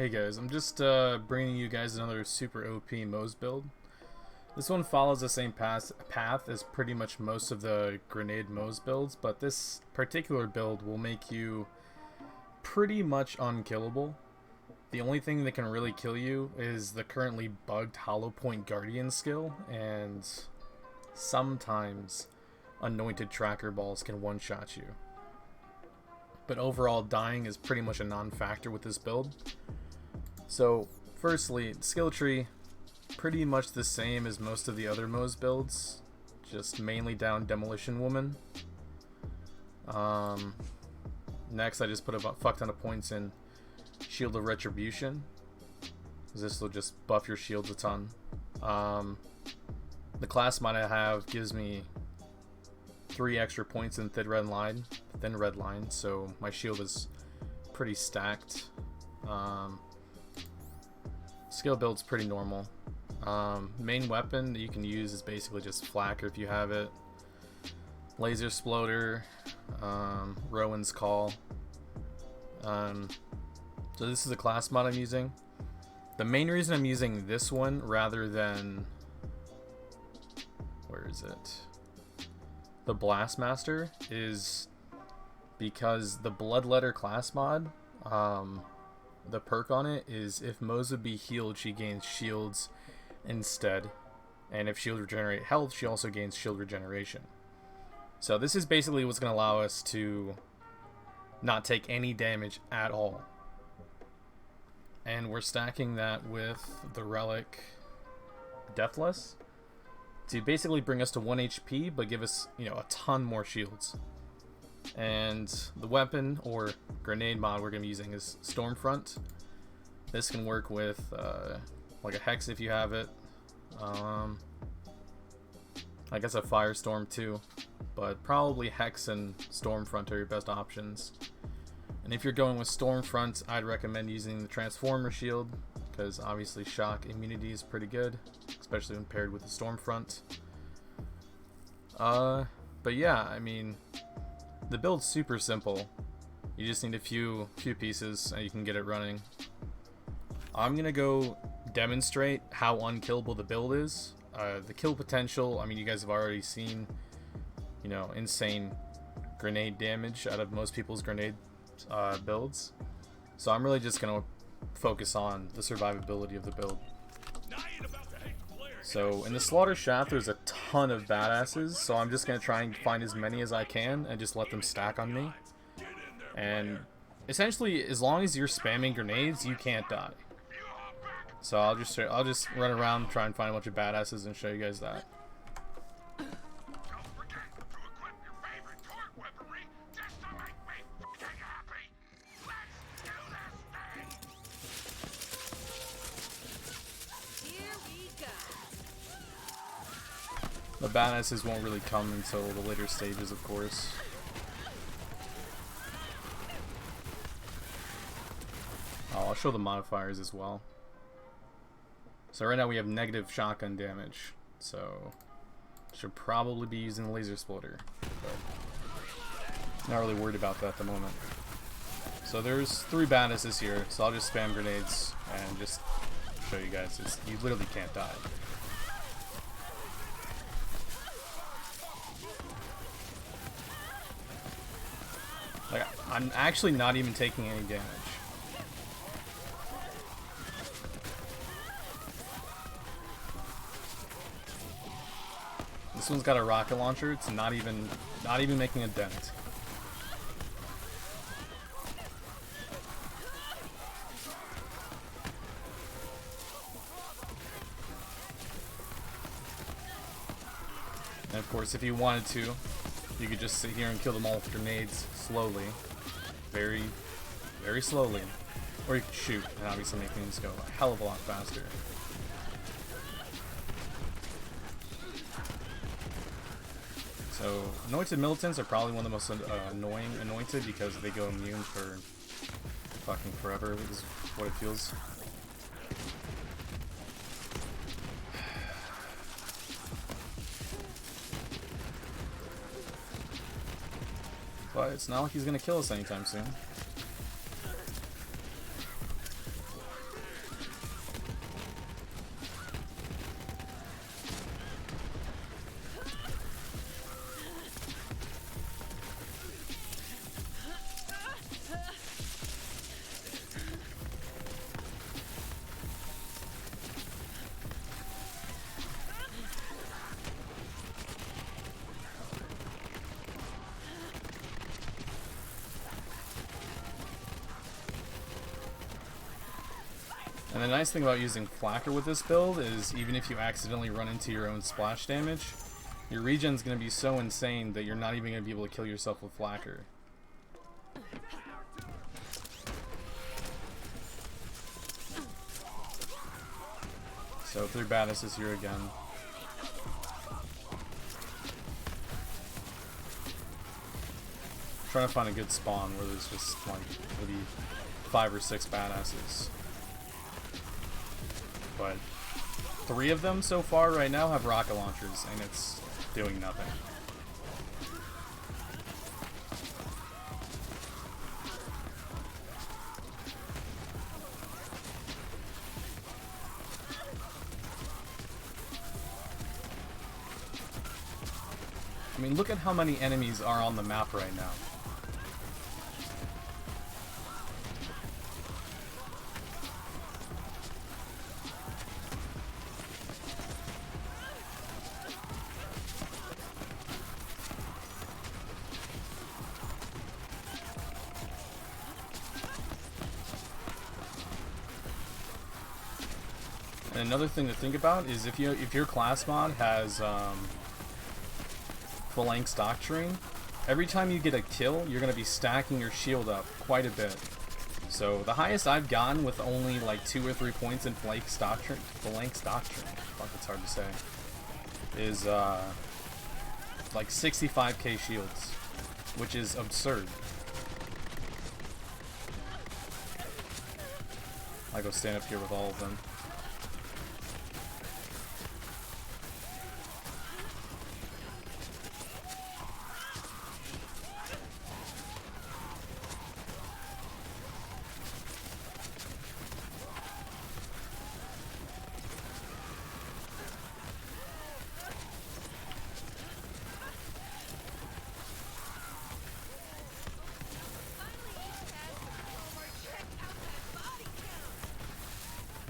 Hey guys, I'm just bringing you guys another super OP Moze build. This one follows the same path as pretty much most of the grenade Moze builds, but this particular build will make you pretty much unkillable. The only thing that can really kill you is the currently bugged Hollow Point Guardian skill, and sometimes anointed tracker balls can one-shot you. But overall, dying is pretty much a non-factor with this build. So, firstly, skill tree, pretty much the same as most of the other Moze builds, just mainly down Demolition Woman. Next, I just put a fuck ton of points in Shield of Retribution. This will just buff your shields a ton. The class mod I have gives me 3 extra points in Thin Red Line, so my shield is pretty stacked. Skill build's pretty normal. Main weapon that you can use is basically just Flacker if you have it. Laser Sploder, Rowan's Call. So this is the class mod I'm using. The main reason I'm using this one rather than... where is it? The Blastmaster is because the Bloodletter class mod, the perk on it is if Moze be healed, she gains shields instead. And if shields regenerate health, she also gains shield regeneration. So this is basically what's going to allow us to not take any damage at all. And we're stacking that with the relic Deathless to basically bring us to 1 HP, but give us, a ton more shields. And the weapon or grenade mod we're going to be using is Stormfront. This can work with like a Hex if you have it. I guess a Firestorm too, but probably Hex and Stormfront are your best options. And if you're going with Stormfront, I'd recommend using the Transformer Shield, because obviously shock immunity is pretty good, especially when paired with the Stormfront. But yeah, I mean, the build's super simple. You just need a few pieces and you can get it running. I'm gonna go demonstrate how unkillable the build is. The kill potential, I mean, you guys have already seen, insane grenade damage out of most people's grenade builds. So I'm really just gonna focus on the survivability of the build. So in the Slaughter Shaft there's a ton of badasses, so I'm just gonna try and find as many as I can and just let them stack on me. And essentially, as long as you're spamming grenades, you can't die. So I'll just run around, try and find a bunch of badasses and show you guys that. The badasses won't really come until the later stages, of course. Oh, I'll show the modifiers as well. So right now we have negative shotgun damage, so should probably be using the Laser Sploder, but not really worried about that at the moment. So there's 3 badasses here, so I'll just spam grenades and just show you guys. You literally can't die. Like, I'm actually not even taking any damage. This one's got a rocket launcher. It's not even making a dent. And of course, if you wanted to, you could just sit here and kill them all with grenades slowly, very, very slowly, or you could shoot and obviously make things go a hell of a lot faster. So, anointed militants are probably one of the most annoying anointed because they go immune for fucking forever, is what it feels. But it's not like he's gonna kill us anytime soon. And the nice thing about using Flacker with this build is even if you accidentally run into your own splash damage, your regen's going to be so insane that you're not even going to be able to kill yourself with Flacker. So 3 badasses here again. Trying to find a good spawn where there's just like maybe 5 or 6 badasses. But 3 of them so far right now have rocket launchers, and it's doing nothing. I mean, look at how many enemies are on the map right now. And another thing to think about is if your class mod has Phalanx Doctrine, every time you get a kill, you're going to be stacking your shield up quite a bit. So the highest I've gotten with only like 2 or 3 points in Phalanx Doctrine, fuck, it's hard to say, is like 65k shields, which is absurd. I go stand up here with all of them.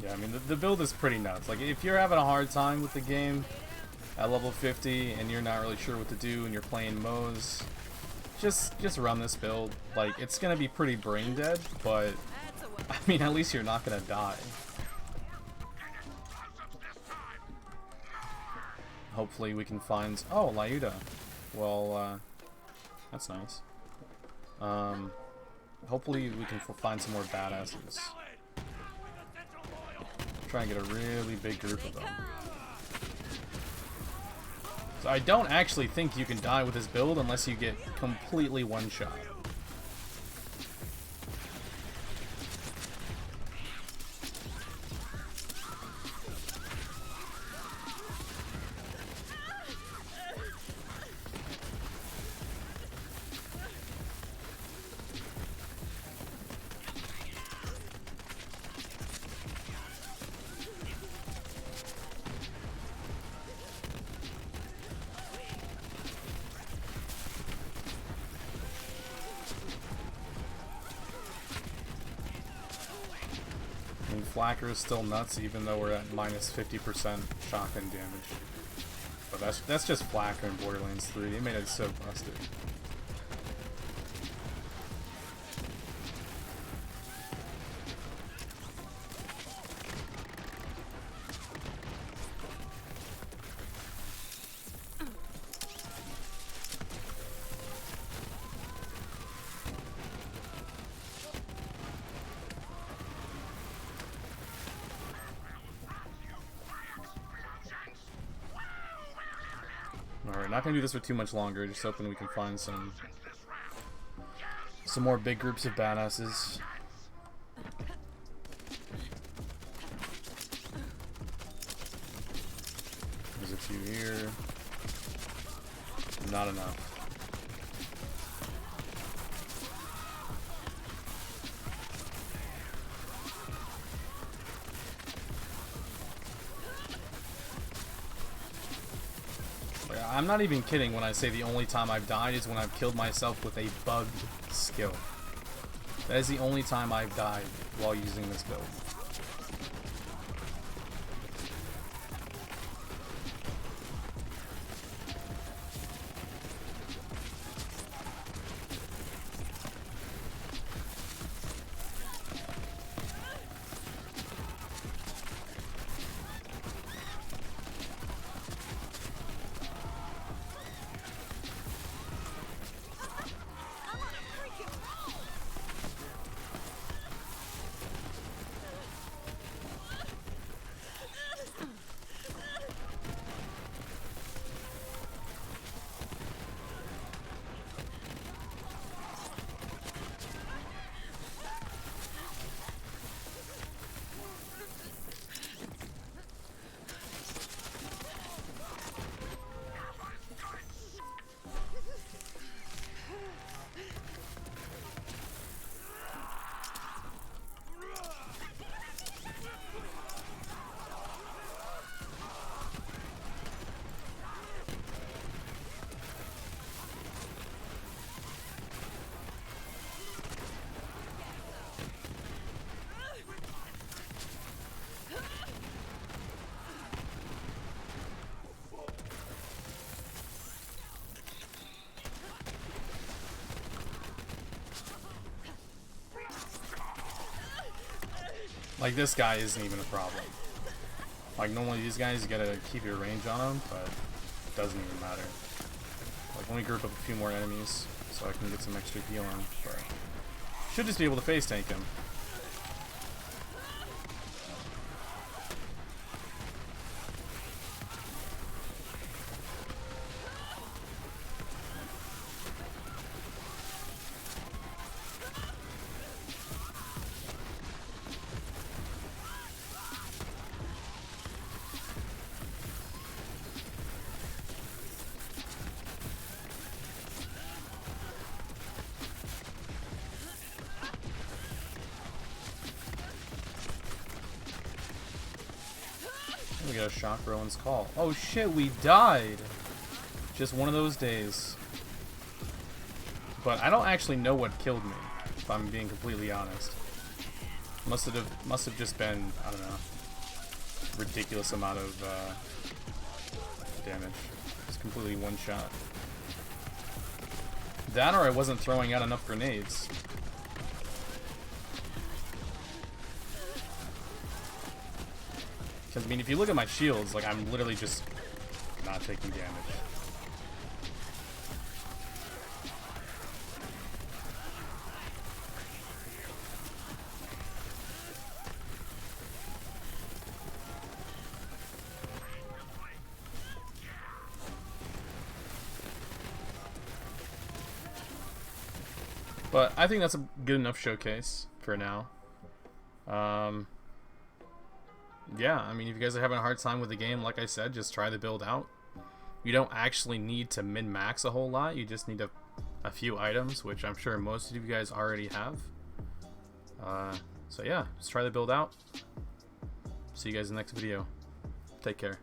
Yeah, I mean, the build is pretty nuts. Like, if you're having a hard time with the game at level 50 and you're not really sure what to do and you're playing Moze, just run this build. Like, it's gonna be pretty brain dead, but I mean, at least you're not gonna die. Hopefully we can find... Oh, Lyuda. Well, that's nice. Hopefully we can find some more badasses. Try and get a really big group of them. So I don't actually think you can die with this build unless you get completely one-shot. Flacker is still nuts, even though we're at minus 50% shotgun damage. But that's just Flacker in Borderlands 3. They made it so busted. Alright, not gonna do this for too much longer, just hoping we can find some more big groups of badasses. There's a few here. Not enough. I'm not even kidding when I say the only time I've died is when I've killed myself with a bugged skill. That is the only time I've died while using this build. Like, this guy isn't even a problem. Like, normally these guys, you gotta keep your range on them, but it doesn't even matter. Like, let me group up a few more enemies so I can get some extra healing. But should just be able to face tank him. We got a shock Rowan's call. Oh shit, we died! Just one of those days. But I don't actually know what killed me, if I'm being completely honest. Must have just been, I don't know, ridiculous amount of damage. Just completely one shot. That or I wasn't throwing out enough grenades. Because, I mean, if you look at my shields, like, I'm literally just not taking damage. But I think that's a good enough showcase for now. Yeah, I mean, if you guys are having a hard time with the game, like I said, just try the build out. You don't actually need to min-max a whole lot. You just need a few items, which I'm sure most of you guys already have. So yeah, just try the build out. See you guys in the next video. Take care.